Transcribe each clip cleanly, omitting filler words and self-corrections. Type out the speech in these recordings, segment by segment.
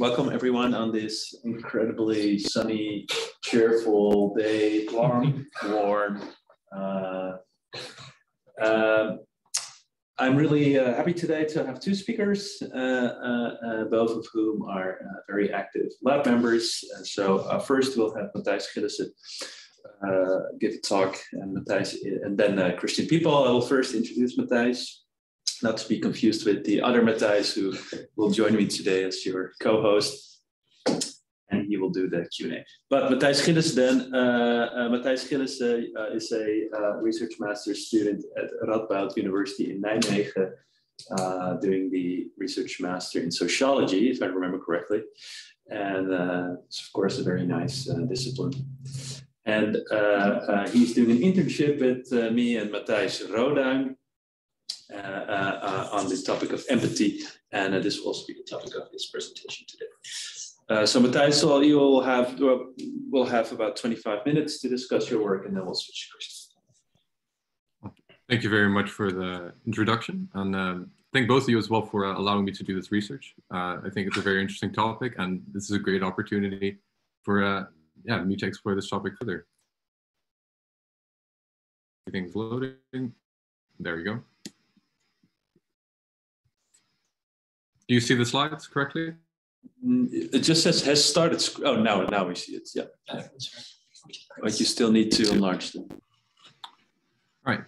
Welcome everyone on this incredibly sunny, cheerful day. Warm. I'm really happy today to have two speakers, both of whom are very active lab members. First we'll have Matthijs Gillissen give a talk, and then Christian Pipal. I will first introduce Matthijs, not to be confused with the other Matthijs who will join me today as your co-host, and he will do the Q&A. But Matthijs Gillissen is a research master's student at Radboud University in Nijmegen, doing the research master in sociology, if I remember correctly. And it's of course a very nice discipline. And he's doing an internship with me and Matthijs Roduin on the topic of empathy, and this will also be the topic of his presentation today. So Matthijs, we'll have about 25 minutes to discuss your work, and then we'll switch to Christian. Thank you very much for the introduction, and thank both of you as well for allowing me to do this research. I think it's a very interesting topic, and this is a great opportunity for me to explore this topic further. Everything's loading. There we go. Do you see the slides correctly? It just says has started. Oh, now we see it. Yeah. But you still need to enlarge them. Right.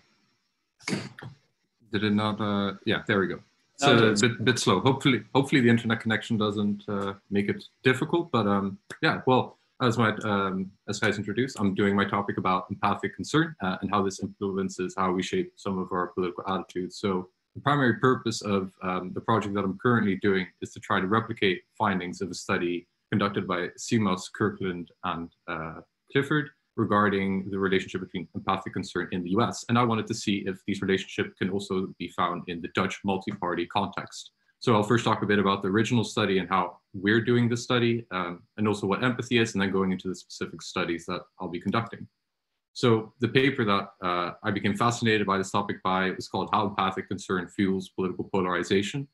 Did it not? Yeah, there we go. It's a bit slow. Hopefully the internet connection doesn't make it difficult. But yeah, well, as guys introduced, I'm doing my topic about empathic concern and how this influences how we shape some of our political attitudes. So the primary purpose of the project that I'm currently doing is to try to replicate findings of a study conducted by Simas, Kirkland, and Clifford regarding the relationship between empathic concern in the US. And I wanted to see if these relationships can also be found in the Dutch multi-party context. So I'll first talk a bit about the original study and how we're doing this study, and also what empathy is, and then going into the specific studies that I'll be conducting. So the paper that I became fascinated by this topic by was called How Empathic Concern Fuels Political Polarization.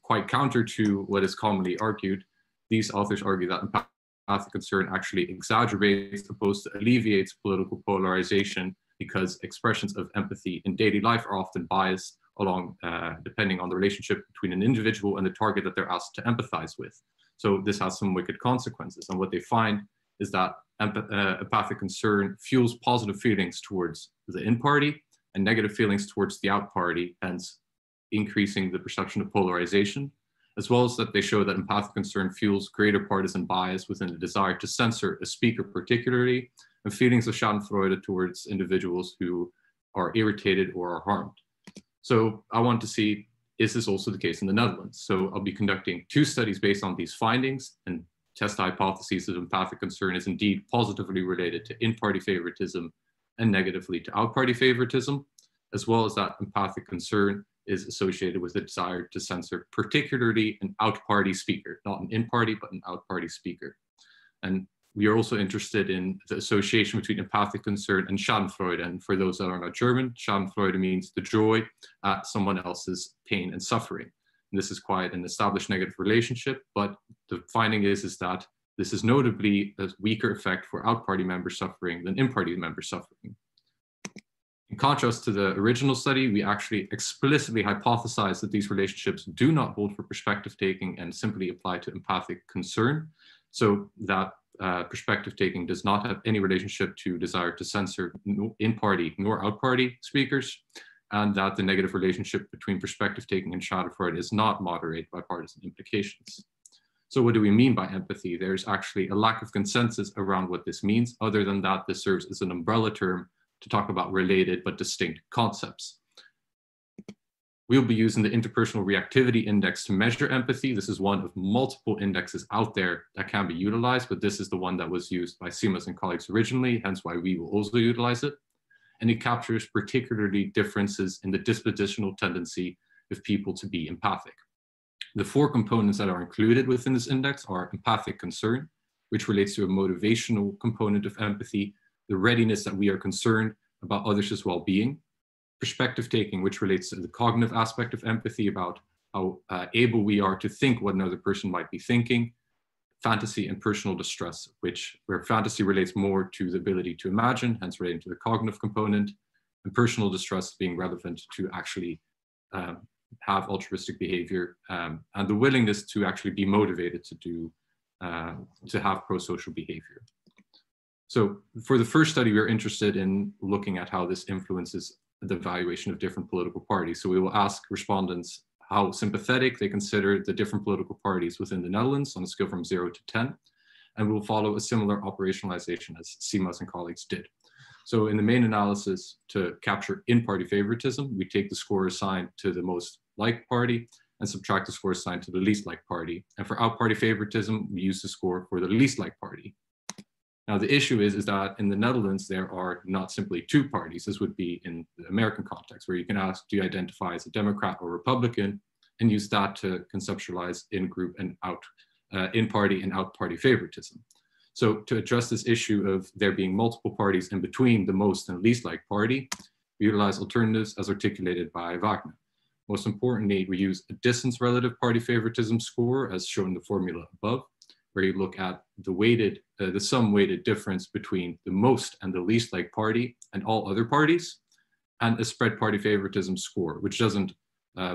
Quite counter to what is commonly argued, these authors argue that empathic concern actually exaggerates opposed to alleviates political polarization because expressions of empathy in daily life are often biased along depending on the relationship between an individual and the target that they're asked to empathize with. So this has some wicked consequences, and what they find is that empathic concern fuels positive feelings towards the in-party and negative feelings towards the out-party, hence increasing the perception of polarization, as well as that they show that empathic concern fuels greater partisan bias within the desire to censor a speaker particularly, and feelings of schadenfreude towards individuals who are irritated or are harmed. So I want to see, is this also the case in the Netherlands? So I'll be conducting two studies based on these findings and test the hypotheses that empathic concern is indeed positively related to in-party favoritism and negatively to out-party favoritism, as well as that empathic concern is associated with the desire to censor particularly an out-party speaker, not an in-party, but an out-party speaker. And we are also interested in the association between empathic concern and schadenfreude. And for those that are not German, schadenfreude means the joy at someone else's pain and suffering. And this is quite an established negative relationship, but the finding is that this is notably a weaker effect for out-party members suffering than in-party members suffering. In contrast to the original study, we actually explicitly hypothesized that these relationships do not hold for perspective taking and simply apply to empathic concern. So that perspective taking does not have any relationship to desire to censor in-party nor out-party speakers, and that the negative relationship between perspective taking and schadenfreude is not moderated by partisan implications. So what do we mean by empathy? There's actually a lack of consensus around what this means. Other than that, this serves as an umbrella term to talk about related but distinct concepts. We'll be using the interpersonal reactivity index to measure empathy. This is one of multiple indexes out there that can be utilized, but this is the one that was used by Simas and colleagues originally, hence why we will also utilize it. And it captures particularly differences in the dispositional tendency of people to be empathic. The four components that are included within this index are empathic concern, which relates to a motivational component of empathy, the readiness that we are concerned about others' well-being, perspective taking, which relates to the cognitive aspect of empathy about how able we are to think what another person might be thinking, fantasy and personal distress, where fantasy relates more to the ability to imagine, hence relating to the cognitive component, and personal distress being relevant to actually have altruistic behavior, and the willingness to actually be motivated to have pro-social behavior. So for the first study, we're interested in looking at how this influences the evaluation of different political parties. So we will ask respondents how sympathetic they consider the different political parties within the Netherlands on a scale from 0 to 10. And we'll follow a similar operationalization as Simas and colleagues did. So in the main analysis, to capture in-party favoritism, we take the score assigned to the most liked party and subtract the score assigned to the least liked party. And for out-party favoritism, we use the score for the least liked party. Now, the issue is that in the Netherlands, there are not simply two parties. This would be in the American context, where you can ask, do you identify as a Democrat or Republican, and use that to conceptualize in-group and in-party and out-party favoritism. So to address this issue of there being multiple parties in between the most and least liked party, we utilize alternatives as articulated by Wagner. Most importantly, we use a distance relative party favoritism score, as shown in the formula above, where you look at the sum weighted difference between the most and the least liked party and all other parties, and a spread party favoritism score, which doesn't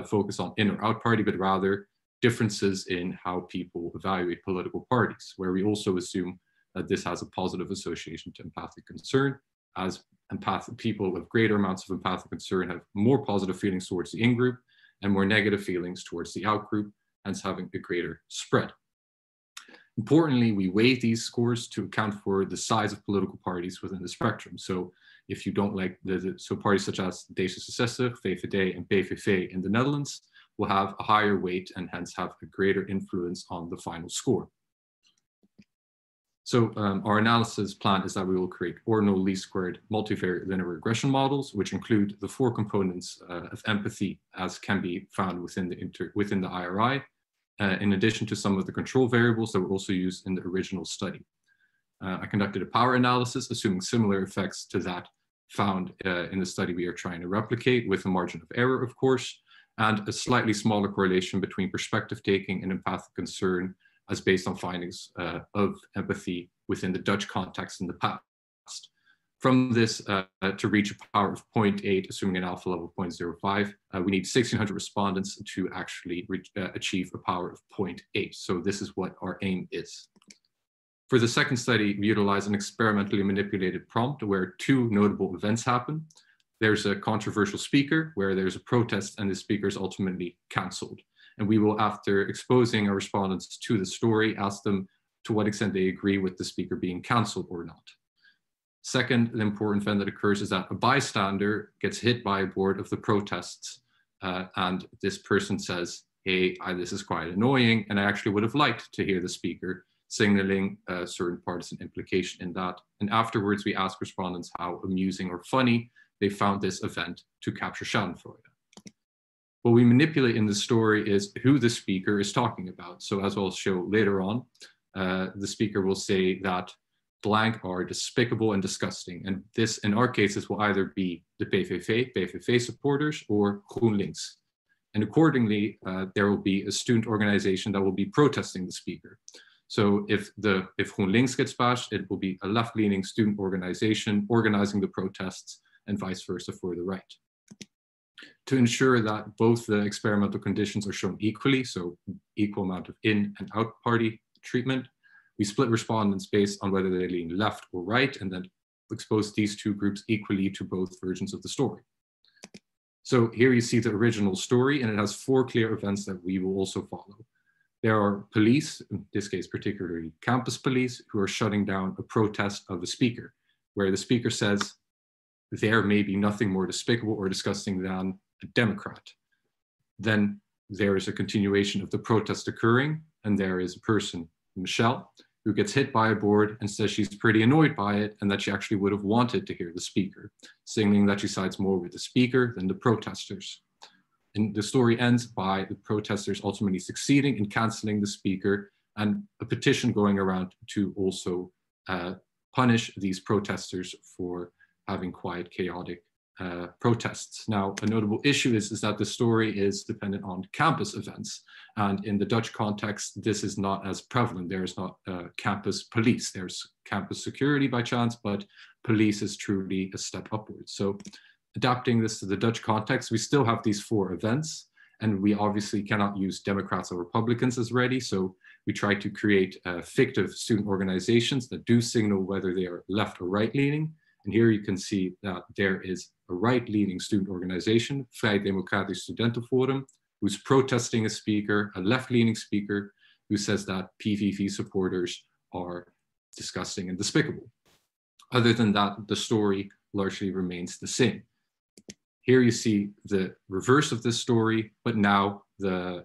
focus on in or out party, but rather differences in how people evaluate political parties, where we also assume that this has a positive association to empathic concern, as people with greater amounts of empathic concern have more positive feelings towards the in-group and more negative feelings towards the out-group, hence having a greater spread. Importantly, we weight these scores to account for the size of political parties within the spectrum. So if you don't like so parties such as D66, VVD, and PVV in the Netherlands will have a higher weight and hence have a greater influence on the final score. So our analysis plan is that we will create ordinal least squared multivariate linear regression models, which include the 4 components of empathy as can be found within the IRI, in addition to some of the control variables that were also used in the original study. I conducted a power analysis, assuming similar effects to that found in the study we are trying to replicate, with a margin of error, of course, and a slightly smaller correlation between perspective taking and empathic concern, as based on findings of empathy within the Dutch context in the past. From this, to reach a power of 0.8, assuming an alpha level of 0.05, we need 1,600 respondents to actually achieve a power of 0.8. So this is what our aim is. For the second study, we utilize an experimentally manipulated prompt where 2 notable events happen. There's a controversial speaker where there's a protest and the speaker is ultimately cancelled. And we will, after exposing our respondents to the story, ask them to what extent they agree with the speaker being cancelled or not. Second, the important event that occurs is that a bystander gets hit by a board of the protests, and this person says, hey, this is quite annoying, and I actually would have liked to hear the speaker, signaling a certain partisan implication in that. And afterwards, we ask respondents how amusing or funny they found this event to capture schadenfreude. What we manipulate in the story is who the speaker is talking about. So as I'll show later on, the speaker will say that blank are despicable and disgusting. And this, in our cases, will either be the PVV supporters, or GroenLinks. And accordingly, there will be a student organization that will be protesting the speaker. So if GroenLinks gets bashed, it will be a left-leaning student organization organizing the protests, and vice versa for the right. To ensure that both the experimental conditions are shown equally, so equal amount of in and out party treatment, we split respondents based on whether they lean left or right, and then expose these 2 groups equally to both versions of the story. So here you see the original story, and it has 4 clear events that we will also follow. There are police, in this case particularly campus police, who are shutting down a protest of a speaker, where the speaker says, there may be nothing more despicable or disgusting than a Democrat. Then there is a continuation of the protest occurring, and there is a person, Michelle, who gets hit by a board and says she's pretty annoyed by it and that she actually would have wanted to hear the speaker, signaling that she sides more with the speaker than the protesters. And the story ends by the protesters ultimately succeeding in cancelling the speaker, and a petition going around to also punish these protesters for having quite chaotic protests. Now, a notable issue is that the story is dependent on campus events. And in the Dutch context, this is not as prevalent. There is not campus police. There's campus security by chance, but police is truly a step upwards. So adapting this to the Dutch context, we still have these 4 events, and we obviously cannot use Democrats or Republicans as ready. So we try to create fictive student organizations that do signal whether they are left or right leaning. And here you can see that there is a right-leaning student organization, Vrij Democratisch Studentenforum, who's protesting a speaker, a left-leaning speaker, who says that PVV supporters are disgusting and despicable. Other than that, the story largely remains the same. Here you see the reverse of this story, but now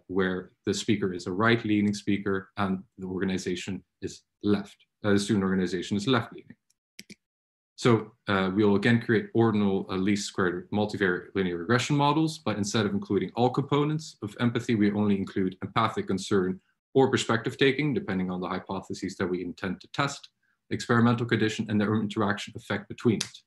where the speaker is a right-leaning speaker and the organization is left. The student organization is left-leaning. So we'll again create ordinal least squared multivariate linear regression models, but instead of including all components of empathy, we only include empathic concern or perspective taking, depending on the hypotheses that we intend to test, experimental condition, and their interaction effect between it.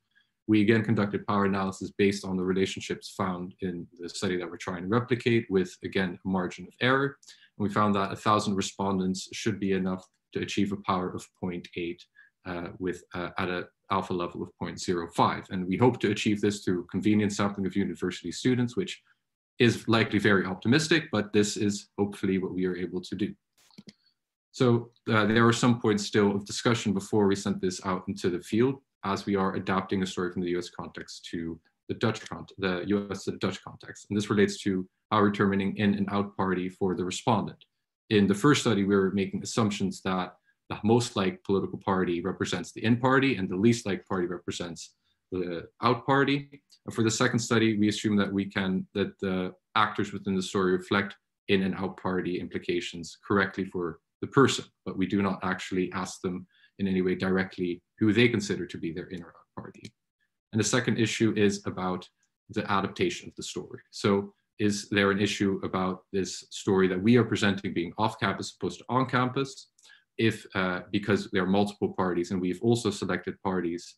We again conducted power analysis based on the relationships found in the study that we're trying to replicate with, again, a margin of error. And we found that 1,000 respondents should be enough to achieve a power of 0.8 at an alpha level of 0.05. And we hope to achieve this through convenient sampling of university students, which is likely very optimistic, but this is hopefully what we are able to do. So there are some points still of discussion before we sent this out into the field, as we are adapting a story from the US context to the US to the Dutch context. And this relates to how we're determining in and out party for the respondent. In the first study, we were making assumptions that the most liked political party represents the in party and the least liked party represents the out party. And for the second study, we assume that the actors within the story reflect in and out party implications correctly for the person, but we do not actually ask them in any way directly who they consider to be their in or out party. And the second issue is about the adaptation of the story. So is there an issue about this story that we are presenting being off campus opposed to on campus? If, because there are multiple parties and we've also selected parties,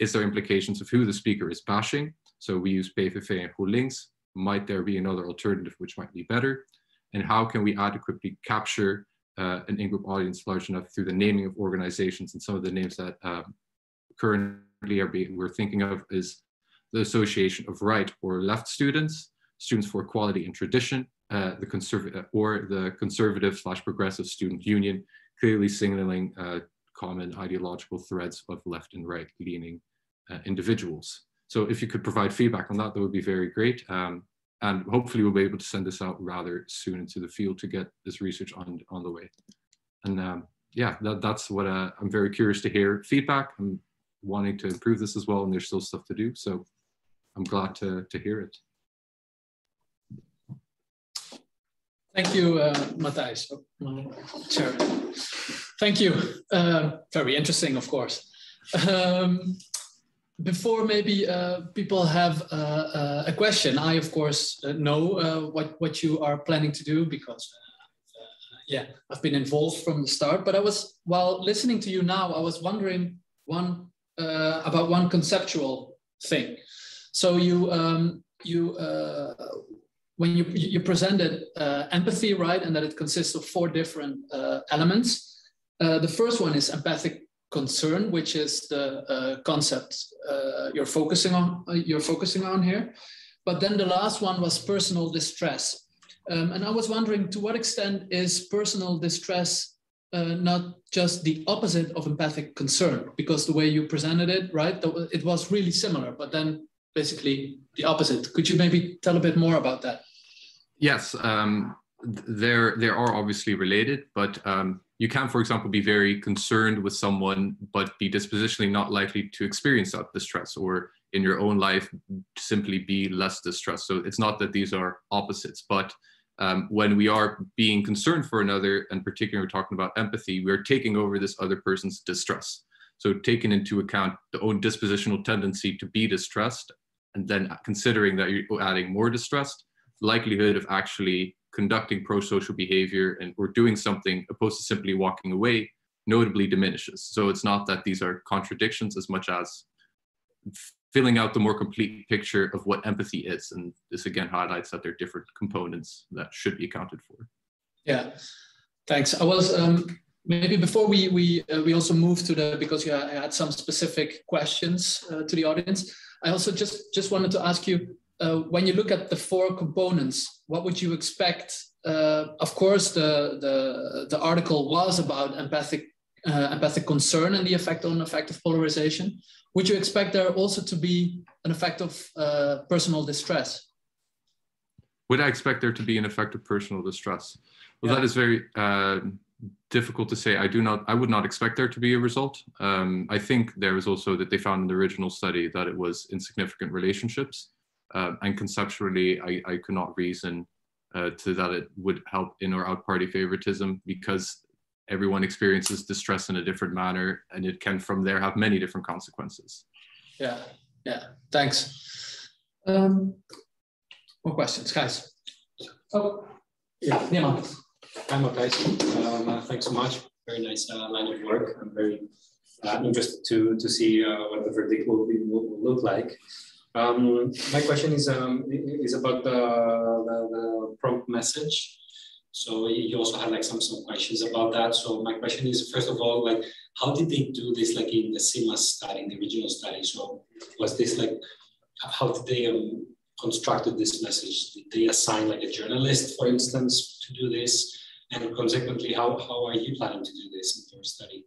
is there implications of who the speaker is bashing? So we use PVV and GroenLinks. Might there be another alternative which might be better? And how can we adequately capture an in-group audience large enough through the naming of organizations? And some of the names that currently we're thinking of is the Association of Right or Left Students, Students for Equality and Tradition, the Conservative/Progressive Student Union, clearly signaling common ideological threads of left and right leaning individuals. So if you could provide feedback on that, that would be very great. And hopefully we'll be able to send this out rather soon into the field to get this research on the way. And yeah, that's what I'm very curious to hear feedback. I'm wanting to improve this as well, and there's still stuff to do. So I'm glad to hear it. Thank you, Matthijs. Chair. Thank you. Very interesting, of course. Before maybe people have a question, I of course know what you are planning to do because yeah, I've been involved from the start. But while listening to you now, I was wondering about one conceptual thing. So when you presented empathy, right, and that it consists of 4 different elements. The first one is empathic concern, which is the concept you're focusing on here. But then the last one was personal distress. And I was wondering, to what extent is personal distress not just the opposite of empathic concern? Because the way you presented it, right, it was really similar, but then basically the opposite. Could you maybe tell a bit more about that? Yes, there are obviously related, but you can, for example, be very concerned with someone, but be dispositionally not likely to experience that distress, or in your own life simply be less distressed. So it's not that these are opposites, but when we are being concerned for another, and particularly we're talking about empathy, we're taking over this other person's distress. So taking into account the own dispositional tendency to be distressed, and then considering that you're adding more distress, likelihood of actually conducting pro-social behavior or doing something opposed to simply walking away notably diminishes. So it's not that these are contradictions as much as filling out the more complete picture of what empathy is. And this again highlights that there are different components that should be accounted for. Yeah, thanks. I was maybe before we also move to the, because you had some specific questions to the audience. I also just wanted to ask you, when you look at the 4 components, what would you expect? Of course, the article was about empathic concern and the effect on affective polarization. Would you expect there also to be an effect of personal distress? Would I expect there to be an effect of personal distress? Well, that is very difficult to say. I would not expect there to be a result. I think there was also that they found in the original study that it was insignificant relationships. And conceptually, I could not reason to that it would help in or out party favoritism, because everyone experiences distress in a different manner, and it can from there have many different consequences. Yeah, thanks. More questions, guys? Oh, yeah, Niemand. Hi, Matthijs. Thanks so much. Very nice line of work. I'm very interested to see what the verdict will look like. My question is about the prompt message. So you also had like some questions about that. So my question is, first of all, like, how did they do this, like in the CIMA study, in the original study? So was this like, how did they constructed this message? Did they assign like a journalist, for instance, to do this? And consequently, how are you planning to do this in your study?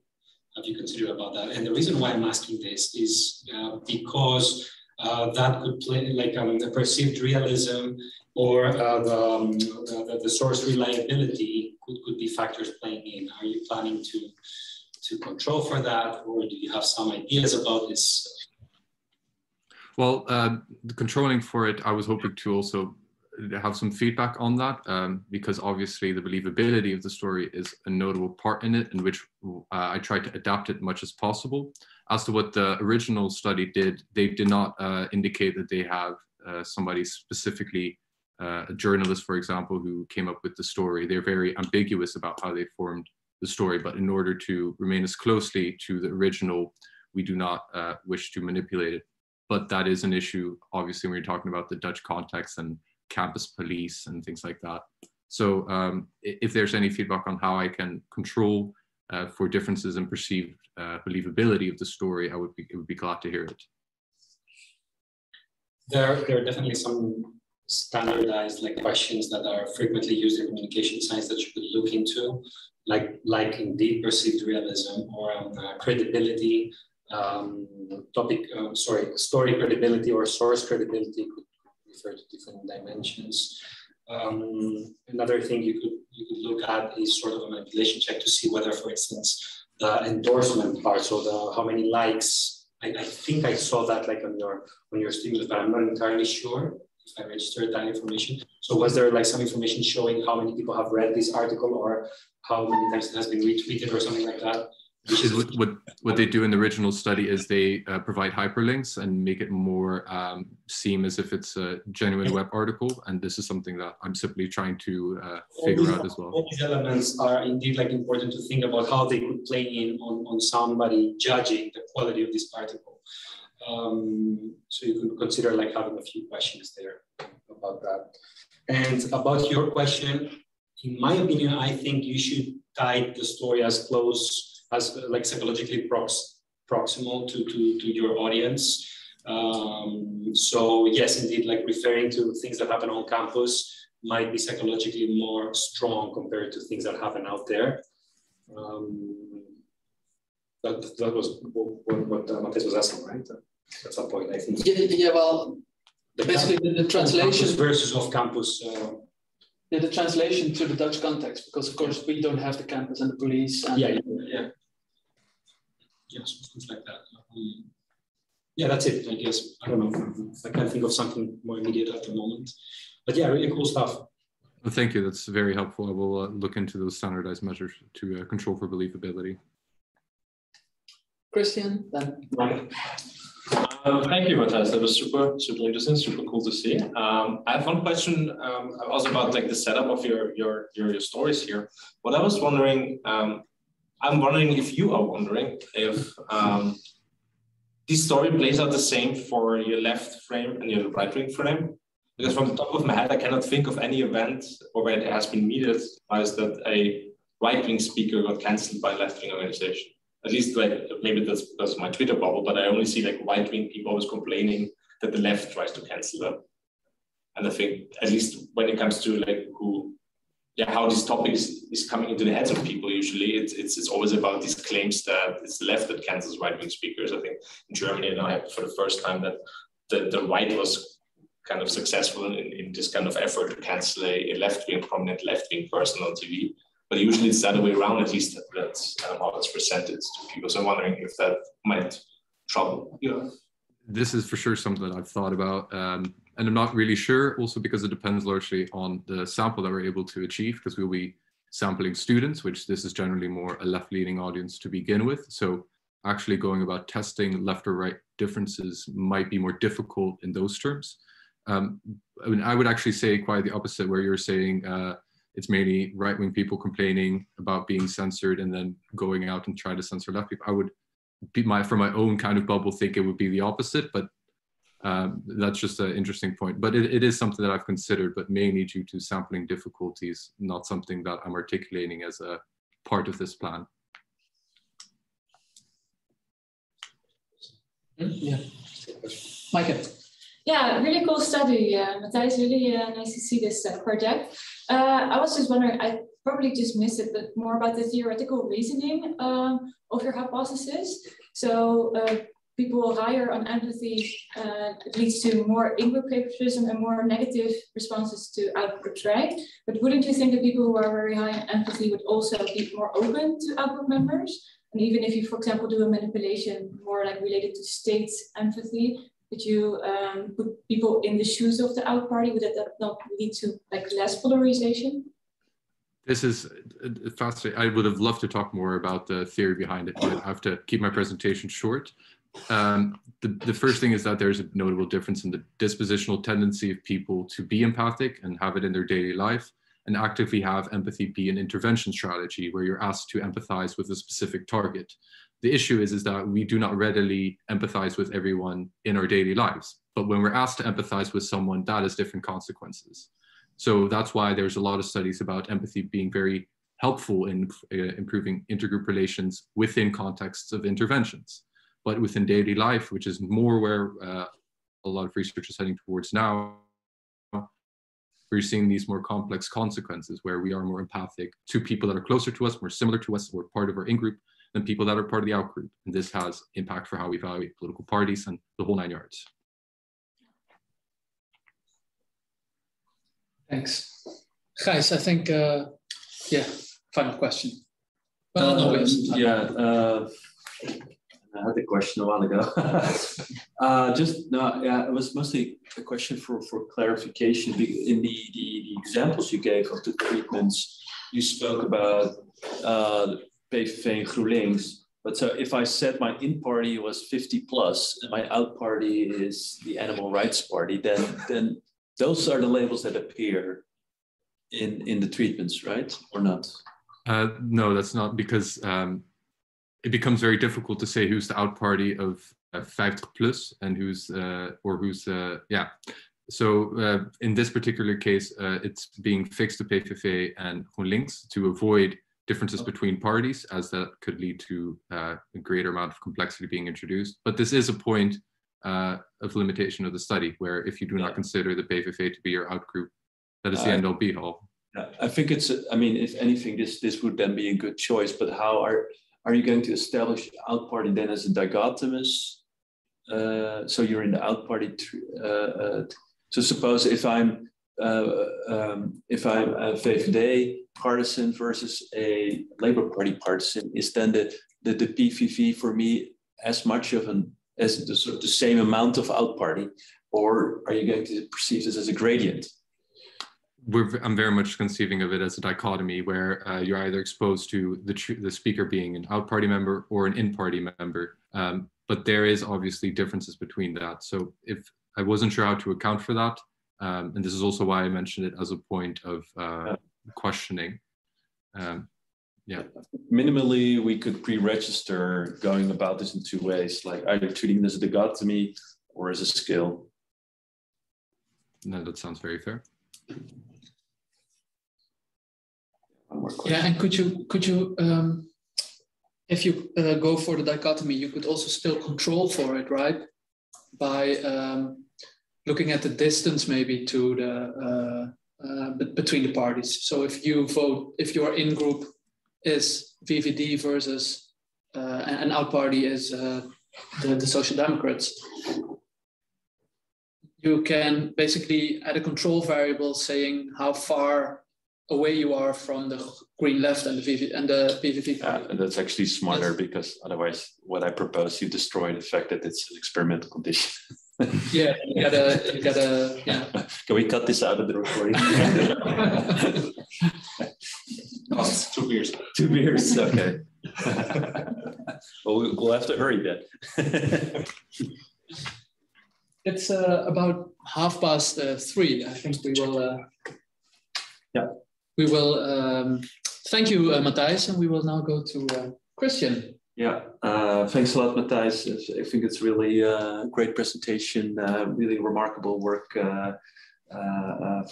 Have you considered about that? And the reason why I'm asking this is because that could play like the perceived realism or the source reliability could be factors playing in. Are you planning to control for that, or do you have some ideas about this? Well, the controlling for it, I was hoping to also have some feedback on that, because obviously the believability of the story is a notable part in it, in which I tried to adapt it much as possible. As to what the original study did, they did not indicate that they have somebody specifically, a journalist, for example, who came up with the story. They're very ambiguous about how they formed the story, but in order to remain as closely to the original, we do not wish to manipulate it. But that is an issue, obviously, when you're talking about the Dutch context and campus police and things like that. So if there's any feedback on how I can control for differences in perceived believability of the story, I would be glad to hear it. There are definitely some standardized like questions that are frequently used in communication science that you could look into, like indeed perceived realism or credibility, story credibility or source credibility could refer to different dimensions. Another thing you could look at is sort of a manipulation check to see whether, for instance, the endorsement part, so how many likes. I think I saw that like on your stimulus, but I'm not entirely sure if I registered that information. So was there like some information showing how many people have read this article or how many times it has been retweeted or something like that? What they do in the original study is they provide hyperlinks and make it more seem as if it's a genuine web article. And this is something that I'm simply trying to figure out as well. All these elements are indeed like important to think about how they could play in on somebody judging the quality of this article. So you could consider like having a few questions there about that. And about your question, in my opinion, I think you should tie the story as close as like psychologically proximal to your audience. So yes, indeed, like referring to things that happen on campus might be psychologically more strong compared to things that happen out there. That was what Matthijs was asking, right? At some point, I think. Yeah, well, basically the translation versus off-campus. Yeah, the translation to the Dutch context, because of course we don't have the campus and the police. And yes, things like that. Yeah, that's it, I guess. I don't know. I can't think of something more immediate at the moment. But yeah, really cool stuff. Well, thank you. That's very helpful. I will look into those standardized measures to control for believability. Christian, then. Thank you, Matthijs. That was super interesting, super cool to see. I have one question also about like the setup of your stories here. What I was wondering, I'm wondering if you are wondering if this story plays out the same for your left frame and your right wing frame? Because from the top of my head, I cannot think of any event or where it has been meted as that a right-wing speaker got cancelled by a left-wing organization. At least, like, maybe that's because of my Twitter bubble, but I only see like right-wing people always complaining that the left tries to cancel them. And I think, at least when it comes to like how this topic is coming into the heads of people, usually it's always about these claims that it's the left that cancels right-wing speakers. I think in Germany now I have for the first time that the right was kind of successful in this kind of effort to cancel a left-wing, prominent left-wing person on TV. But usually it's the other way around, at least that's how it's presented to people. So I'm wondering if that might trouble you. This is for sure something that I've thought about. And I'm not really sure, also because it depends largely on the sample that we're able to achieve, because we'll be sampling students, which this is generally more a left-leaning audience to begin with. So actually going about testing left or right differences might be more difficult in those terms. I mean, I would actually say quite the opposite, where you're saying it's mainly right-wing people complaining about being censored and then going out and try to censor left people. I would be for my own kind of bubble, think it would be the opposite, but that's just an interesting point. But it is something that I've considered, but mainly due to sampling difficulties, not something that I'm articulating as a part of this plan. Yeah. Micah. Yeah, really cool study, Matthijs. Really nice to see this project. I was just wondering, I probably just missed it, but more about the theoretical reasoning of your hypothesis. So people higher on empathy leads to more in-group criticism and more negative responses to outgroups, right? But wouldn't you think that people who are very high on empathy would also be more open to outgroup members? And even if you, for example, do a manipulation more like related to state empathy, that you put people in the shoes of the out party, would that not lead to like less polarization? This is fascinating. I would have loved to talk more about the theory behind it, but I have to keep my presentation short. The first thing is that there's a notable difference in the dispositional tendency of people to be empathic and have it in their daily life, and actively have empathy be an intervention strategy where you're asked to empathize with a specific target. The issue is that we do not readily empathize with everyone in our daily lives. But when we're asked to empathize with someone, that has different consequences. So that's why there's a lot of studies about empathy being very helpful in improving intergroup relations within contexts of interventions. But within daily life, which is more where a lot of research is heading towards now, we're seeing these more complex consequences where we are more empathic to people that are closer to us, more similar to us, or part of our in-group, than people that are part of the out-group. And this has impact for how we evaluate political parties and the whole 9 yards. Thanks. Gijs, I think, yeah, final question. Well, no, we have some time. Yeah, I had the question a while ago. It was mostly a question for clarification. In the examples you gave of the treatments, you spoke about PVV and GroenLinks. But so if I said my in party was 50 plus and my out party is the Animal Rights Party, then those are the labels that appear in the treatments, right? Or not? No, that's not, because it becomes very difficult to say who's the out party of 50 plus and who's yeah. So in this particular case, it's being fixed to PVV and GroenLinks to avoid differences between parties, as that could lead to a greater amount of complexity being introduced. But this is a point of limitation of the study, where if you do not consider the PVV to be your out group, that is the end all be all. I think it's, I mean, if anything, this would then be a good choice, but how are you going to establish out party then as a dichotomous? So you're in the out party. So suppose if I'm a VVD partisan versus a Labour Party partisan, is then the PVV for me as much of as the sort of the same amount of out party, or are you going to perceive this as a gradient? I'm very much conceiving of it as a dichotomy, where you're either exposed to the speaker being an out party member or an in party member. But there is obviously differences between that. So if I wasn't sure how to account for that, and this is also why I mentioned it as a point of questioning. Yeah. Minimally, we could pre-register going about this in two ways, like either treating this as a dichotomy or as a skill. No, that sounds very fair. Yeah, and could you if you go for the dichotomy, you could also still control for it, right? By looking at the distance maybe to the between the parties. So if you vote, if your in-group is VVD versus an out party is the Social Democrats, you can basically add a control variable saying how far away you are from the green left and the PVV party. And that's actually smarter, because otherwise what I propose, you destroy the fact that it's an experimental condition. Yeah, you gotta, yeah. Can we cut this out of the recording? Oh, it's 2 beers. 2 beers, okay. Well, we'll have to hurry then. It's about 3:30. I think we will. Yeah. We will. Thank you, Matthijs, and we will now go to Christian. Yeah, thanks a lot, Matthijs. I think it's really a great presentation, really remarkable work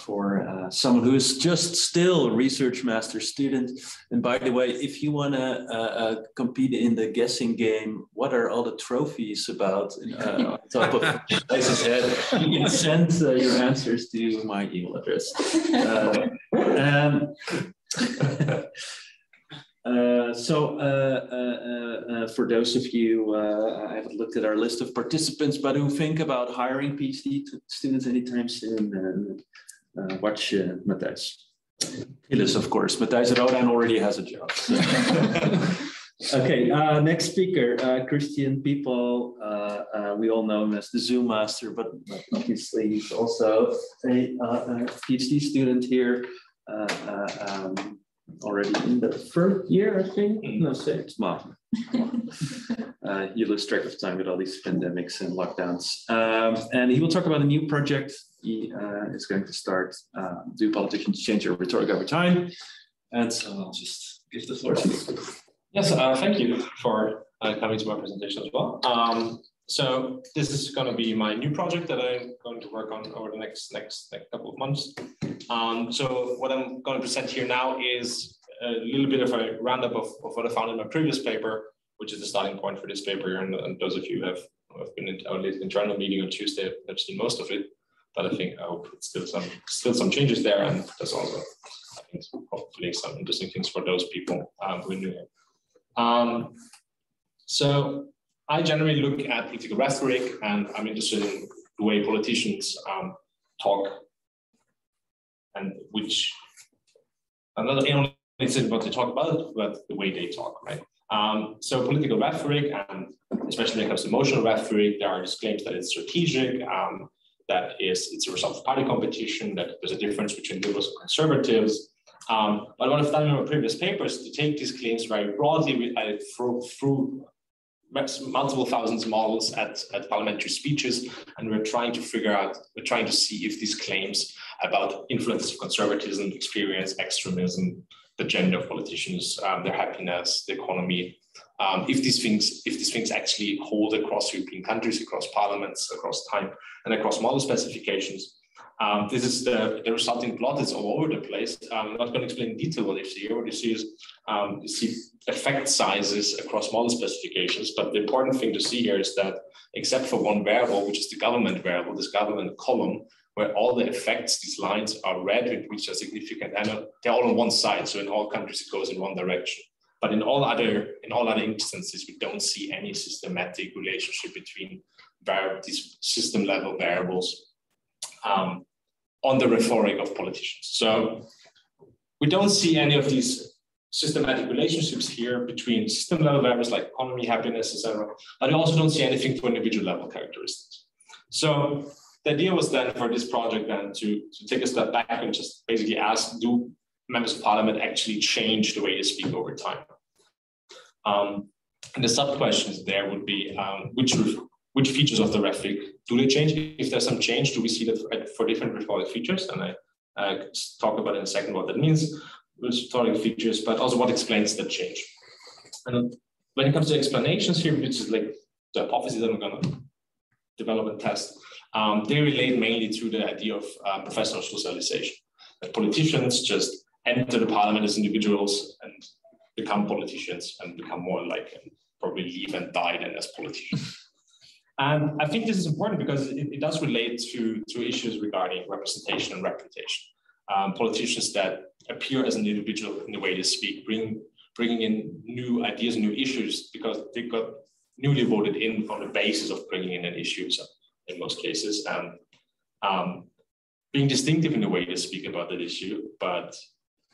for someone who is just still a research master student. And by the way, if you want to compete in the guessing game, what are all the trophies about on top of Matthijs' head, you can send your answers to my email address. For those of you, I haven't looked at our list of participants, but who think about hiring PhD students anytime soon, watch Matthijs. Gillissen, of course. Matthijs Rodaan already has a job. So. Okay, next speaker, Christian Pipal. We all know him as the Zoom master, but obviously he's also a PhD student here. Already in the 3rd year, I think. No, 6. Wow. You lose track of time with all these pandemics and lockdowns. And he will talk about a new project. He is going to start, do politicians change their rhetoric over time? And so I'll just give the floor to you. Yes, thank you for coming to my presentation as well. So this is going to be my new project that I'm going to work on over the next couple of months. So what I'm going to present here now is a little bit of a roundup of what I found in my previous paper, which is the starting point for this paper. And those of you who have been in our internal meeting on Tuesday have seen most of it. But I hope it's still some changes there, and there's also, I think, hopefully some interesting things for those people who are new here. So I generally look at political rhetoric, and I'm interested in the way politicians talk, and which I'm not only interested in what they talk about, but the way they talk, right? So political rhetoric, and especially when it comes to emotional rhetoric, there are claims that it's strategic, that it's a result of party competition, that there's a difference between liberals and conservatives. But what I've done in my previous papers is to take these claims very broadly through multiple thousands of models at parliamentary speeches, and we're trying to see if these claims about influences of conservatism, experience, extremism, the gender of politicians, their happiness, the economy, if these things actually hold across European countries, across parliaments, across time, and across model specifications. This is the resulting plot. It's all over the place. I'm not going to explain in detail what you see here. What you see is you see effect sizes across model specifications. But the important thing to see here is that except for one variable, which is the government variable, this government column, where all the effects, these lines are red, which are significant, and they're all on one side. So in all countries, it goes in one direction. But in all other instances, we don't see any systematic relationship between these system level variables on the rhetoric of politicians. So we don't see any of these systematic relationships here between system level variables like economy, happiness, etc. But we also don't see anything for individual level characteristics. So the idea was then for this project then to take a step back and just basically ask, do members of parliament actually change the way they speak over time? And the sub-questions there would be which features of the rhetoric do they change? If there's some change, do we see that for different rhetoric features? And I talk about in a second what that means. rhetoric features, but also what explains that change. And when it comes to explanations here, which is like the hypotheses that I'm going to develop and test, they relate mainly to the idea of professional socialization. That politicians just enter the parliament as individuals and become politicians and become more like, and probably live and die then as politicians. And I think this is important because it does relate to issues regarding representation and reputation. Politicians that appear as an individual in the way they speak, bringing in new ideas, new issues, because they got newly voted in on the basis of bringing in an issue, so in most cases, being distinctive in the way they speak about that issue. But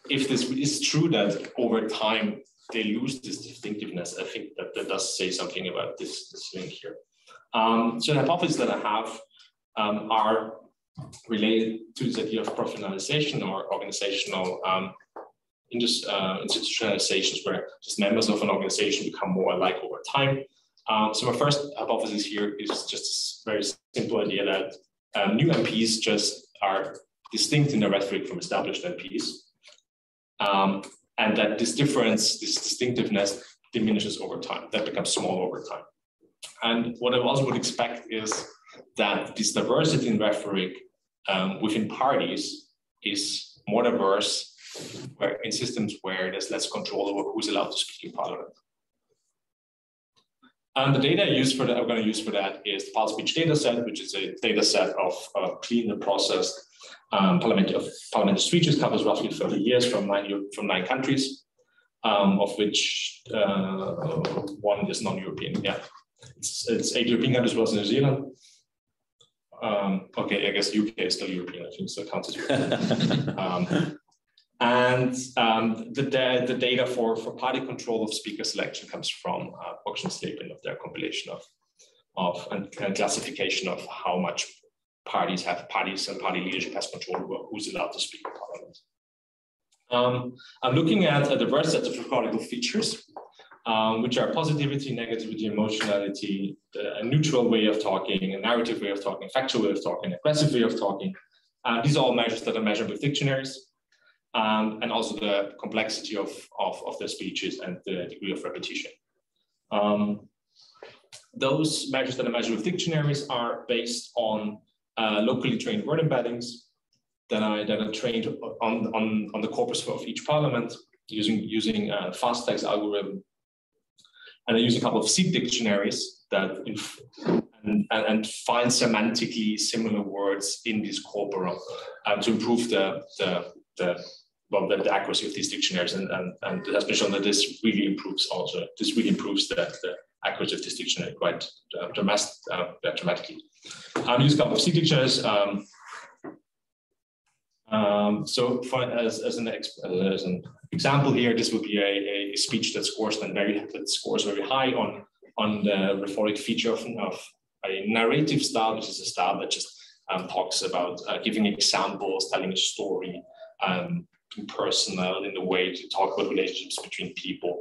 if this is true that over time they lose this distinctiveness, I think that does say something about this link here. So the hypotheses that I have are related to this idea of professionalization or organizational institutionalizations, where just members of an organization become more alike over time. So my first hypothesis here is just a very simple idea that new MPs just are distinct in their rhetoric from established MPs, and that this difference, this distinctiveness, diminishes over time. That becomes small over time. And what I also would expect is that this diversity in rhetoric within parties is more diverse in systems where there's less control over who's allowed to speak in parliament. And the data I'm going to use for that is the Pulse Speech data set, which is a data set of clean and processed parliamentary speeches, covers roughly 30 years from 9 countries, of which 1 is non-European. Yeah, it's 8 European countries plus New Zealand. Okay, I guess UK is still European, I think, so it counts as European. The data for party control of speaker selection comes from auction statement of their compilation of and classification of how much parties and party leadership has control over who's allowed to speak in parliament. I'm looking at a diverse set of rhetorical features, which are positivity, negativity, emotionality, a neutral way of talking, a narrative way of talking, a factual way of talking, aggressive way of talking. These are all measures that are measured with dictionaries, and also the complexity of the speeches and the degree of repetition. Those measures that are measured with dictionaries are based on locally trained word embeddings that are trained on the corpus of each parliament using a fast text algorithm. And I use a couple of seed dictionaries that and find semantically similar words in this corpora to improve the accuracy of these dictionaries. And it has been shown that this really improves the accuracy of this dictionary quite dramatically. Use a couple of seed dictionaries. So as an example here, this would be a speech that scores very high on the rhetoric feature of a narrative style, which is a style that just talks about giving examples, telling a story, personal in the way to talk about relationships between people.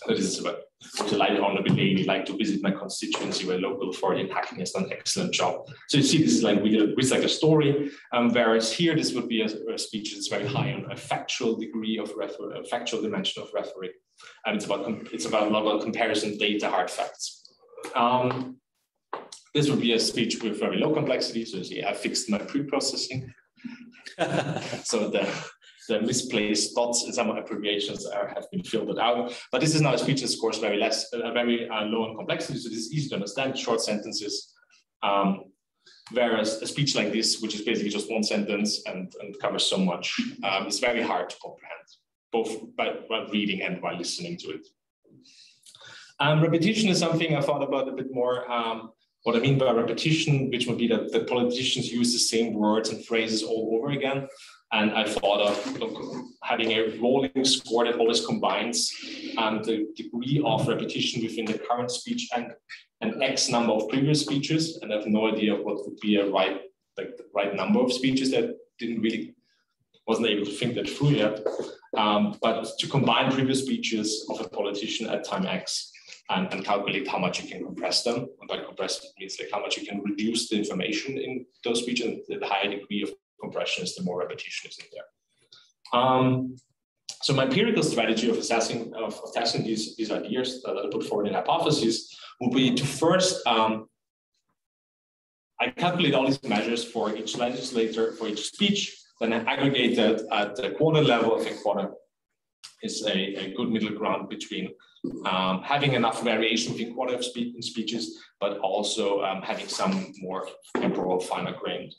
This is about to light honorable lady, like to visit my constituency where local authority and hacking has done an excellent job. So you see, this is like it's like a story. Whereas here, this would be a speech that's very high on a factual degree of rhetoric, a factual dimension of rhetoric, and it's about a lot of comparison data, hard facts. This would be a speech with very low complexity. So you see, I fixed my pre-processing. So the misplaced dots and some abbreviations have been filtered out. But this is now a speech that scores very low in complexity, so this is easy to understand, short sentences. Whereas a speech like this, which is basically just one sentence and covers so much, is very hard to comprehend, both while reading and while listening to it. Repetition is something I thought about a bit more. What I mean by repetition, which would be that the politicians use the same words and phrases all over again. And I thought of having a rolling score that always combines the degree of repetition within the current speech and an X number of previous speeches. And I have no idea what would be the right number of speeches that wasn't able to think that through yet. But to combine previous speeches of a politician at time X and calculate how much you can compress them. And by compress, it means like how much you can reduce the information in those speeches, and the higher degree of compression is the more repetition is in there. So my empirical strategy of testing these ideas that I put forward in Hypotheses would be to first, I calculate all these measures for each legislator, for each speech, then I aggregate that at the quarter level. I think quarter is a good middle ground between having enough variation within quarter of speeches, but also having some more temporal finer grained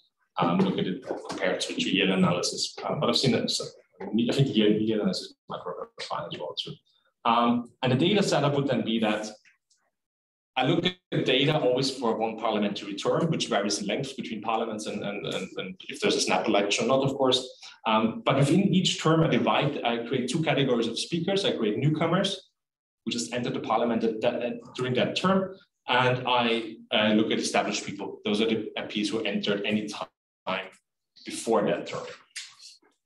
look at it compared to year analysis. But I've seen that, so I think year analysis might work fine as well too. And the data setup would then be that I look at data always for one parliamentary term, which varies in length between parliaments and if there's a snap election or not, of course. But within each term, I create two categories of speakers. I create newcomers, who just entered the parliament during that term. And I look at established people. Those are the MPs who entered any time before that term.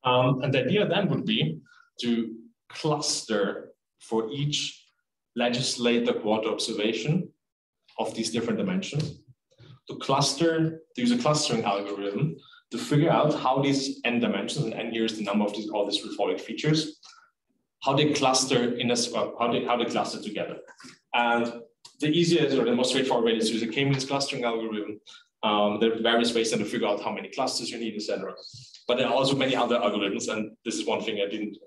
And the idea then would be to cluster for each legislator quarter observation of these different dimensions, to use a clustering algorithm to figure out how these n dimensions, and n here is the number of all these rhetoric features, how they cluster how they cluster together. And the easiest or the most straightforward way is to use a K-means clustering algorithm. There are various ways to figure out how many clusters you need, etc. But there are also many other algorithms, and this is one thing I didn't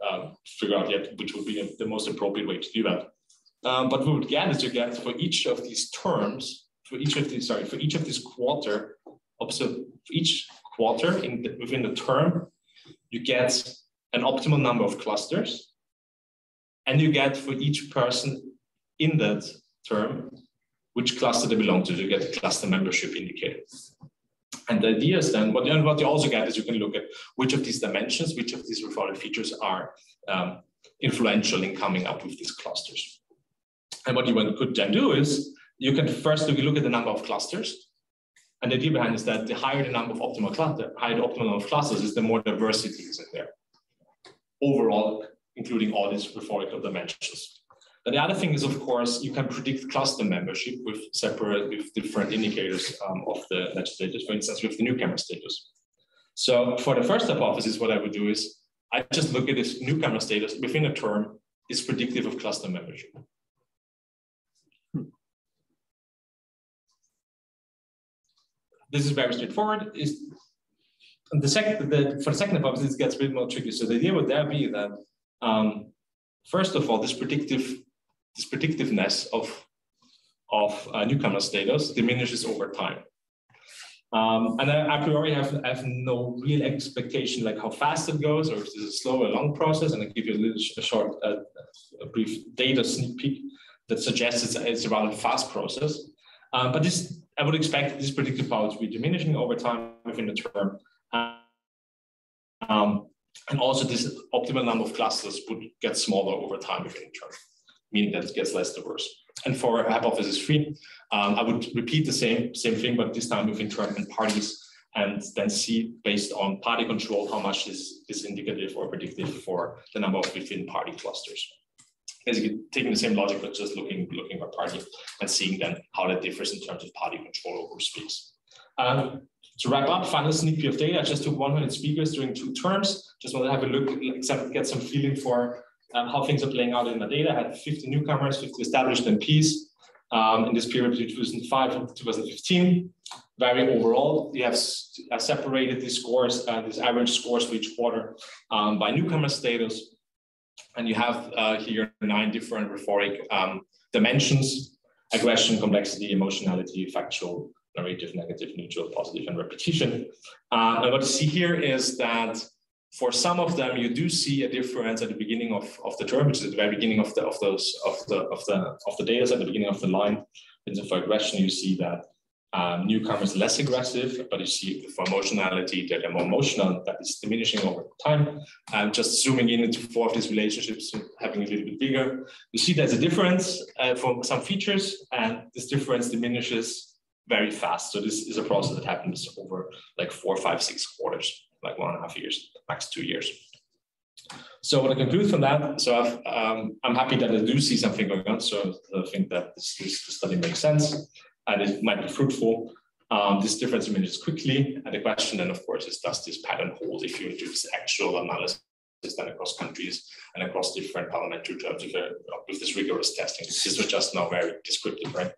figure out yet, which would be the most appropriate way to do that. But we would get is you get for each of these terms, for each of these quarter, for each quarter within the term, you get an optimal number of clusters, and you get for each person in that term which cluster they belong to. You get a cluster membership indicator. And the idea is then, what you also get is you can look at which of these dimensions, which of these rhetoric features are influential in coming up with these clusters. And what you could then do is you can first look at the number of clusters. And the idea behind is that the higher the number of optimal number of clusters is, the more diversity is in there. Overall, including all these rhetorical dimensions. But the other thing is, of course, you can predict cluster membership with different indicators of the legislators, for instance, with the newcomer status. So for the first hypothesis, what I would do is I just look at this newcomer status within a term is predictive of cluster membership. This is very straightforward. For the second hypothesis, it gets a bit more tricky. So the idea would there be that, first of all, this predictiveness of newcomer status diminishes over time. And I a priori have no real expectation like how fast it goes, or if this is a slow or long process. And I'll give you a brief data sneak peek that suggests it's a rather fast process. But this, I would expect this predictive power to be diminishing over time within the term. And also this optimal number of clusters would get smaller over time within the term, meaning that it gets less diverse. And for hypothesis 3, I would repeat the same thing, but this time within term and parties, and then see based on party control how much is indicative or predictive for the number of within party clusters. Basically taking the same logic, but just looking by party and seeing then how that differs in terms of party control over speaks. To wrap up, final sneak peek of data. I just took 100 speakers during 2 terms. Just want to have a look, get some feeling for how things are playing out in the data. I had 50 newcomers, 50 established MPs in this period between 2005 and 2015. Very overall, we have separated these scores, these average scores for each quarter by newcomer status. And you have here 9 different rhetoric dimensions: aggression, complexity, emotionality, factual, narrative, negative, neutral, positive, and repetition. And what you see here is that for some of them, you do see a difference at the beginning of the term, which is at the very beginning of the data set, at the beginning of the line. And so for aggression, you see that newcomers less aggressive, but you see for emotionality that they're more emotional. That is diminishing over time. And just zooming in into 4 of these relationships, having a little bit bigger, you see there's a difference for some features, and this difference diminishes very fast. So this is a process that happens over like 4, 5, 6 quarters, like 1.5 years, max 2 years. So what I conclude from that, so I'm happy that I do see something going on. So I think that this study makes sense and it might be fruitful. This difference diminishes quickly. And the question then, of course, is does this pattern hold if you do this actual analysis than across countries and across different parliamentary terms with this rigorous testing. This was just now very descriptive, right?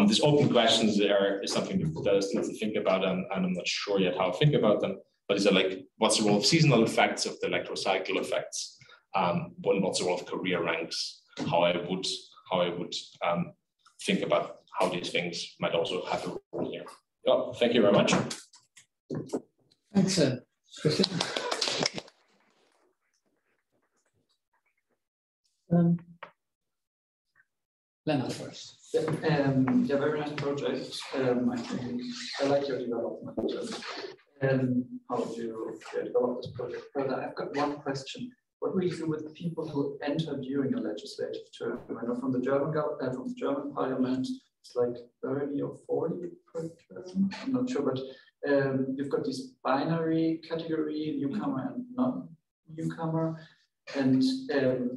These open questions there is something that I still need to think about, and I'm not sure yet how to think about them. But is it like, what's the role of seasonal effects, of the electoral cycle effects? What's the role of career ranks? How I would think about how these things might also have a role here. Oh, thank you very much. Thanks, Christian. Lennart first. Yeah, very nice project. I think I like your development and how you develop this project further. I've got one question. What will you do with people who enter during a legislative term? I know from the German Parliament, it's like 30 or 40 per term. I'm not sure, but you've got this binary category, newcomer and non-newcomer. And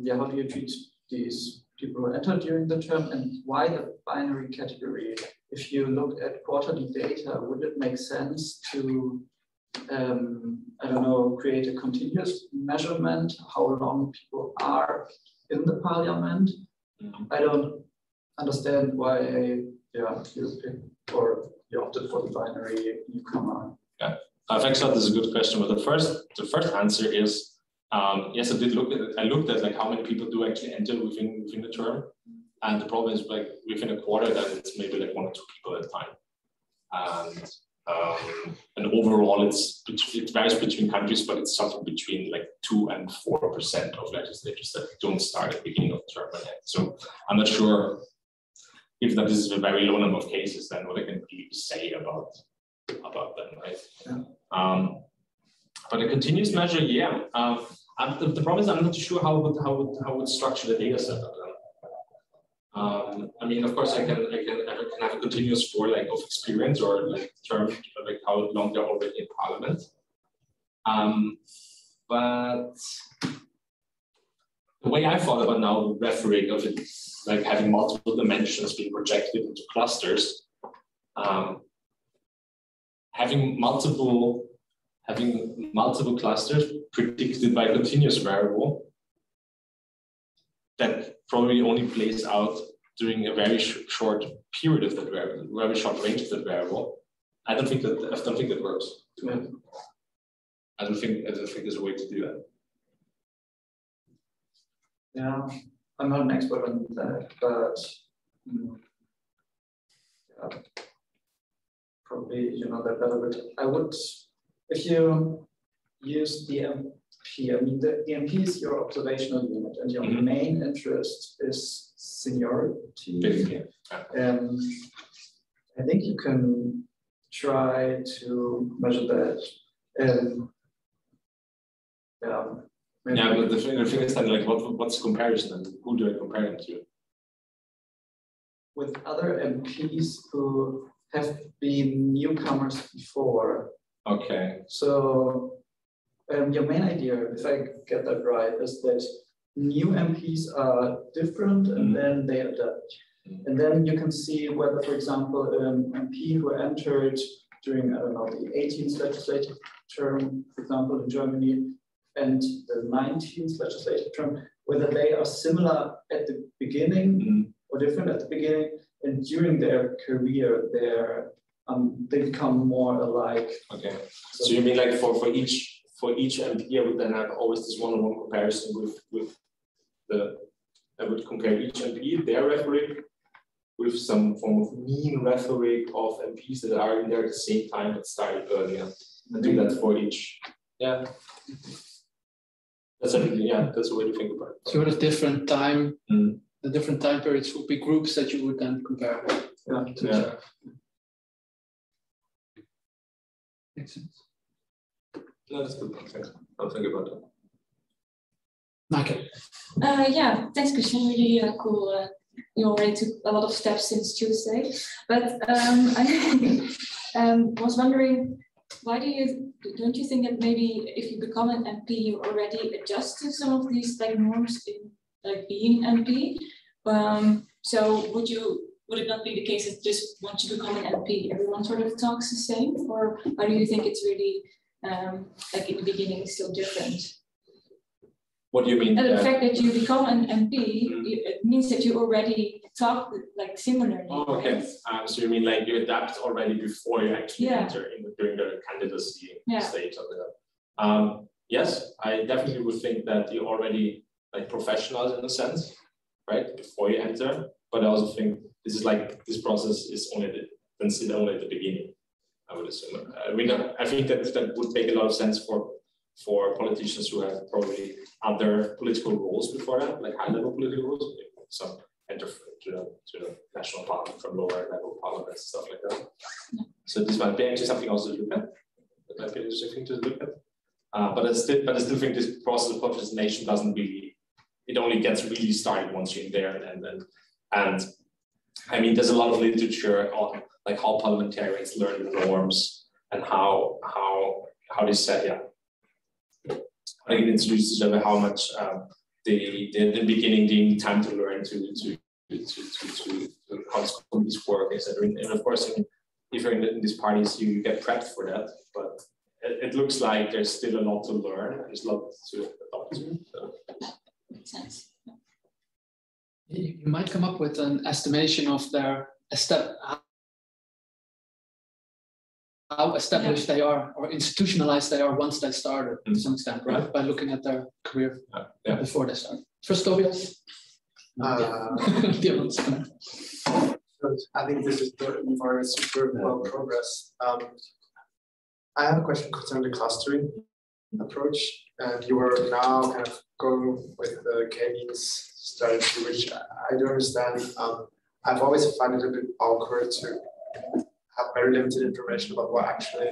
yeah, how do you treat these people who enter during the term, and why the binary category? If you look at quarterly data, would it make sense to, I don't know, create a continuous measurement, how long people are in the parliament? I don't understand why you picked, or you opted for the binary newcomer. Yeah, thanks. That is a good question. But the first answer is, yes, I did look at it. I looked at like how many people do actually enter within the term, and the problem is like within a quarter, that it's maybe like 1 or 2 people at a time, and overall it varies between countries, but it's something between like 2 and 4% of legislators that don't start at the beginning of the term. So I'm not sure if that is a very low number of cases, then what I can really say about them, right? Yeah. But a continuous measure, yeah. The problem is I'm not sure how would structure the data set of them. I mean, of course, I can have a continuous score like of experience or like term, like how long they're already in parliament. But the way I thought about now the rhetoric of it, like having multiple dimensions being projected into clusters, having multiple clusters predicted by a continuous variable that probably only plays out during a very short period of that variable, very short range of that variable. I don't think that works. Yeah. I don't think there's a way to do that. Yeah, I'm not an expert on that, but yeah, probably you know that better. But I would, if you use the MP, I mean the MP is your observational unit, and your main interest is seniority. I think you can try to measure that. Yeah, but the thing is that, like, what's the comparison, and who do I compare them to? With other MPs who have been newcomers before. Okay. So your main idea, if I get that right, is that new MPs are different, and then they adapt. And then you can see whether, for example, an MP who entered during, I don't know, the 18th legislative term, for example, in Germany, and the 19th legislative term, whether they are similar at the beginning or different at the beginning, and during their career, they become more alike. Okay. So you mean like for each MP, I would then have always this one-on-one comparison with I would compare each MP, their rhetoric, with some form of mean rhetoric of MPs that are in there at the same time that started earlier, and do that for each. Yeah. That's a way to think about it. Sort of different time, the different time periods would be groups that you would then compare. Yeah. Makes sense. No, that's good. Thanks. I'll think about that. Michael. Yeah, thanks, Christian. Really cool. You already took a lot of steps since Tuesday, but I was wondering, why don't you think that maybe if you become an MP, you already adjust to some of these like norms in like being MP? So would it not be the case that just once you become an MP, everyone sort of talks the same, or why do you think it's really like in the beginning it's still different? What do you mean? And the fact that you become an MP, it means that you already talk like similarly. Oh, okay. Right? So you mean like you adapt already before you actually enter during the candidacy stage, something like that. Yes, I definitely would think that you already like professionals in a sense, right? Before you enter. But I also think this is like this process is only at the beginning. I would assume. I mean, I think that would make a lot of sense for politicians who have probably other political roles before that, like high-level political roles. Some enter to the national parliament from lower-level parliaments and stuff like that. Yeah. So this might be actually something else to look at. That might be an interesting thing to look at. But I still think this process of professionalization doesn't really. It only gets really started once you're in there, and I mean, there's a lot of literature on like how parliamentarians learn the norms and how they say, I can introduce each other how much the beginning they need time to learn to how committees work, etc. And of course, if you're in these parties, you get prepped for that. But it looks like there's still a lot to learn. There's a lot to adopt to. So. Makes sense. You might come up with an estimation of their how established they are or institutionalized they are once they started to some extent, right? By looking at their career before they start. First, Tobias. I think this is for super well progress. I have a question concerning the clustering approach, and you were now kind of going with the K-means strategy, which I do understand. I've always found it a bit awkward to have very limited information about what actually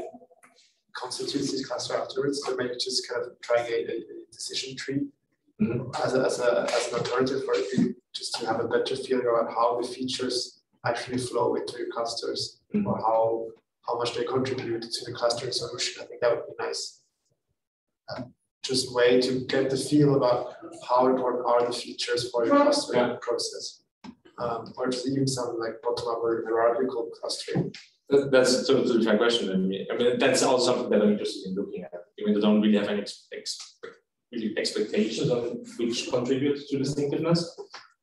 constitutes this cluster afterwards. So maybe just kind of trying a decision tree as an alternative for you, just to have a better feeling about how the features actually flow into your clusters, or how much they contribute to the clustering solution. I think that would be nice. Just way to get the feel about how important are the features for your clustering process. Or just even some like bottom-up or hierarchical clustering. That's a totally fair question. I mean, that's also something that I'm interested in looking at. Even though I don't really have any expectations on which contribute to distinctiveness.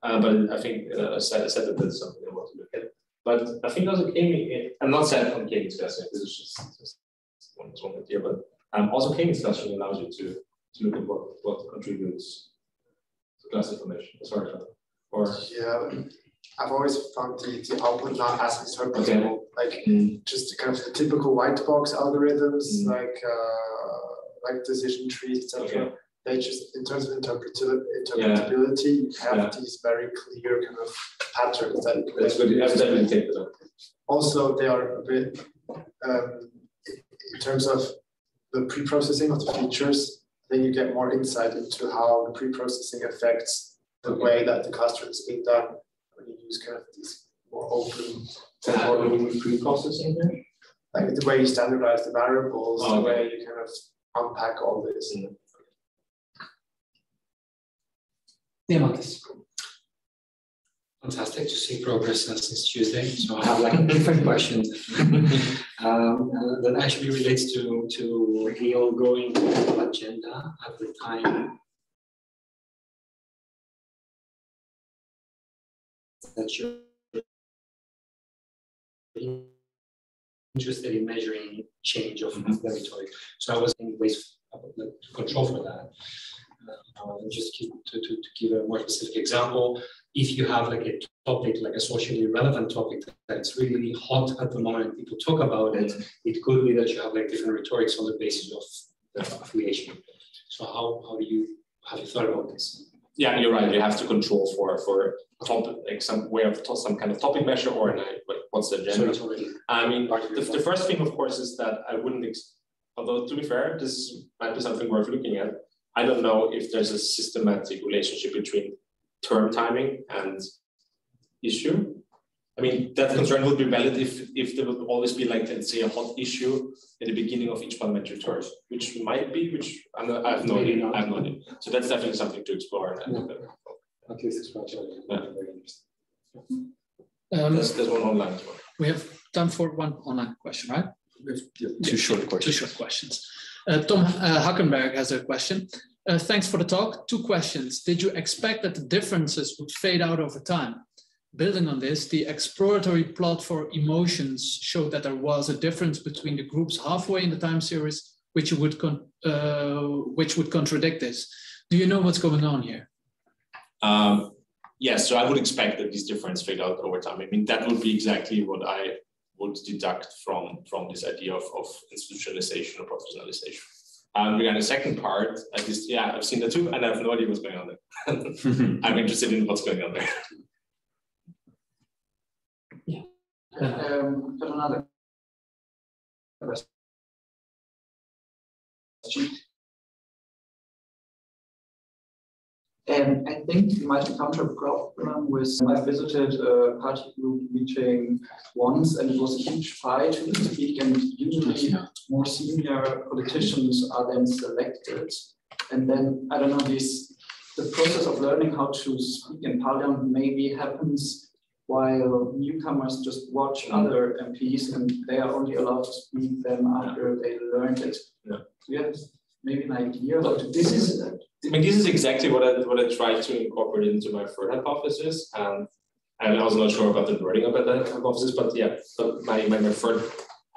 But I think I said that that's something I want to look at. But I think also I'm not set on K-means clustering. This is just one idea. But also K-means clustering allows you to look at what contributes to class information. Sorry for that. Or I've always found the output not as interpretable, like just kind of the typical white box algorithms, like decision trees, etc. They just, in terms of interpretability, you have these very clear kind of patterns that you can also, they are a bit in terms of the pre-processing of the features. Then you get more insight into how the pre-processing affects the way that the clustering is being done. When you use kind of these more open pre-processing there? Like the way you standardize the variables, the way you kind of unpack all this. Yeah, Matthijs. Fantastic to see progress since Tuesday. So I have like different questions that actually relates to the ongoing agenda at the time that you're interested in measuring change of the rhetoric. So I was in ways to control for that. Just to give a more specific example, if you have like a topic, like a socially relevant topic that's really hot at the moment, people talk about it, it could be that you have like different rhetorics on the basis of the affiliation. So have you thought about this? Yeah, you're right. You have to control for topic, like some kind of topic measure or what's the agenda. So I mean, the first thing, of course, is that I wouldn't. Although to be fair, this might be something worth looking at. I don't know if there's a systematic relationship between term timing and issue. I mean, that concern would be valid if there would always be like, let's say, a hot issue at the beginning of each parliamentary term, which might be, I have no idea. So that's definitely something to explore. At least explore. Very interesting. There's one online as well. We have time for one online question, right? Two short questions. Two short questions. Tom Hackenberg has a question. Thanks for the talk. 2 questions. Did you expect that the differences would fade out over time? Building on this, the exploratory plot for emotions showed that there was a difference between the groups halfway in the time series, which would contradict this. Do you know what's going on here? Yes, so I would expect that these differences fade out over time. I mean, that would be exactly what I would deduct from this idea of institutionalization or professionalization. Regarding the second part, at least, yeah, I've seen that too, and I have no idea what's going on there. I'm interested in what's going on there. Yeah. Another question. And I think you might encounter a problem with, I visited a party group meeting once, and it was a huge fight who could speak, and usually more senior politicians are then selected. And then, I don't know, the process of learning how to speak in Parliament maybe happens while newcomers just watch other MPs, and they are only allowed to speak then after they learned it. Yeah. Do you have maybe an idea how to do this? I mean, this is exactly what I tried to incorporate into my third hypothesis, and I was not sure about the wording of that hypothesis, but yeah, so my third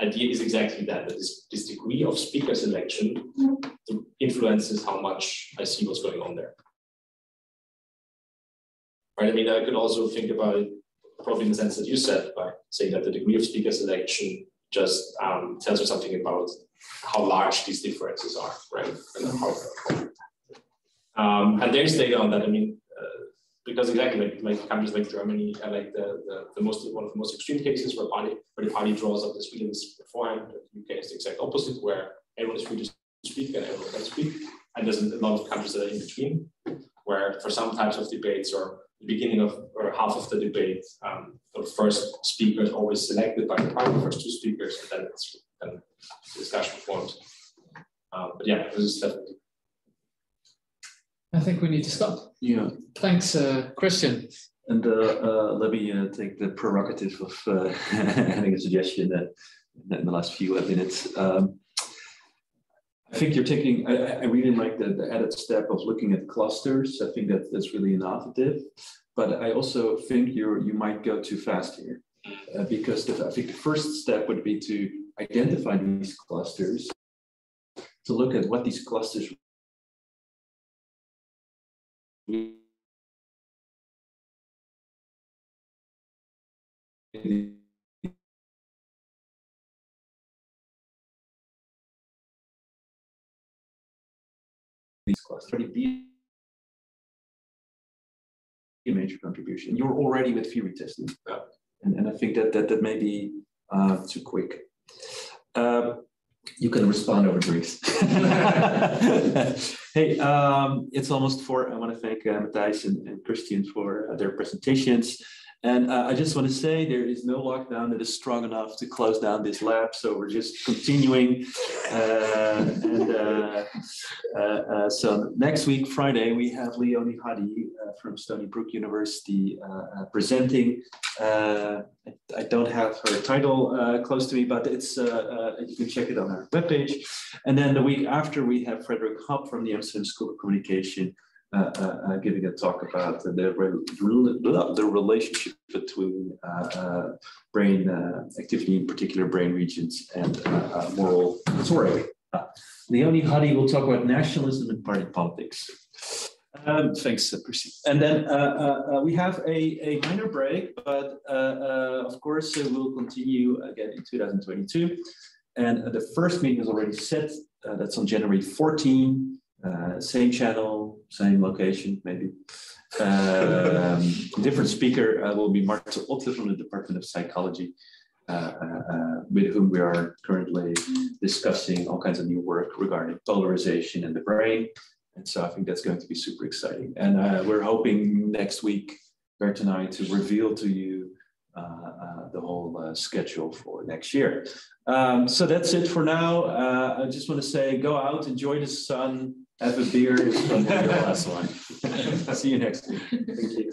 idea is exactly that this degree of speaker selection influences how much I see what's going on there. Right? I mean, I could also think about it probably in the sense that you said, by saying that the degree of speaker selection just tells you something about how large these differences are, right? And there's data on that. I mean, because exactly like countries like Germany, like one of the most extreme cases where the party draws up this feelings beforehand. The UK is the exact opposite, where everyone is free to speak and everyone can speak. And there's a lot of countries that are in between, where for some types of debates or the beginning of or half of the debate, the first speaker is always selected by the party, the first 2 speakers, and then the discussion forms. But yeah, this is definitely. I think we need to stop. Yeah. Thanks, Christian. And let me take the prerogative of having a suggestion in the last few minutes. I think you're taking, I really like the added step of looking at clusters. I think that's really innovative. But I also think you might go too fast here. Because I think the first step would be to identify these clusters, to look at what these clusters these clusters be a major contribution. You're already with theory testing, and I think that may be too quick. You can respond over drinks. Hey, it's almost 4. I want to thank Matthijs and Christian for their presentations. And I just want to say there is no lockdown that is strong enough to close down this lab. So we're just continuing. So next week, Friday, we have Leonie Hadi from Stony Brook University presenting. I don't have her title close to me, but it's you can check it on our webpage. And then the week after, we have Frederick Hopp from the Amsterdam School of Communication giving a talk about the relationship between brain activity, in particular brain regions, and moral rhetoric. Leonie Hadi will talk about nationalism and party politics. Thanks, Percy. And then we have a minor break, but of course we'll continue again in 2022. And the first meeting is already set. That's on January 14. Same channel, same location, maybe. Different speaker will be Marta Otte from the Department of Psychology, with whom we are currently discussing all kinds of new work regarding polarization in the brain. And so I think that's going to be super exciting. And we're hoping next week, Bert and I, to reveal to you the whole schedule for next year. So that's it for now. I just want to say, go out, enjoy the sun, have a beer, it's probably your last one. See you next week. Thank you.